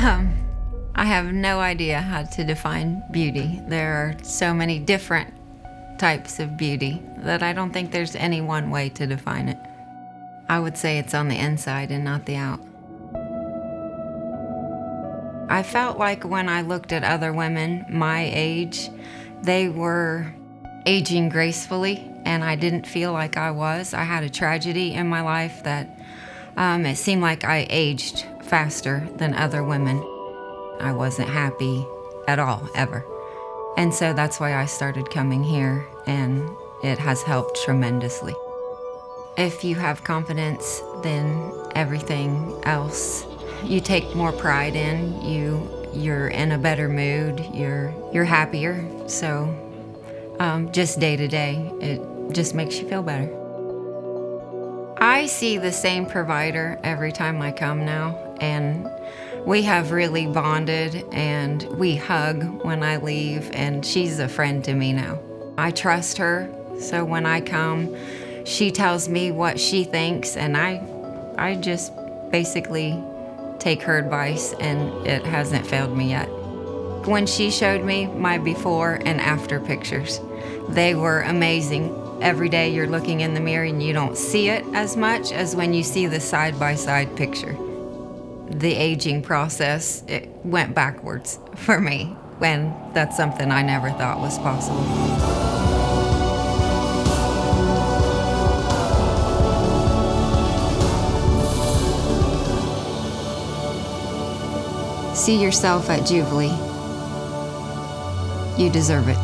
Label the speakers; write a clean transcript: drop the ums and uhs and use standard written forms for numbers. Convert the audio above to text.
Speaker 1: I have no idea how to define beauty. There are so many different types of beauty that I don't think there's any one way to define it. I would say it's on the inside and not the out. I felt like when I looked at other women my age, they were aging gracefully, and I didn't feel like I was. I had a tragedy in my life that it seemed like I aged faster than other women. I wasn't happy at all, ever. And so that's why I started coming here, and it has helped tremendously. If you have confidence, then everything else you take more pride in. You're in a better mood. You're happier. So just day to day, it just makes you feel better. I see the same provider every time I come now, and we have really bonded, and we hug when I leave, and she's a friend to me now. I trust her, so when I come, she tells me what she thinks, and I just basically take her advice, and it hasn't failed me yet. When she showed me my before and after pictures, they were amazing. Every day you're looking in the mirror and you don't see it as much as when you see the side-by-side picture. The aging process, it went backwards for me, when that's something I never thought was possible. See yourself at Juvly. You deserve it.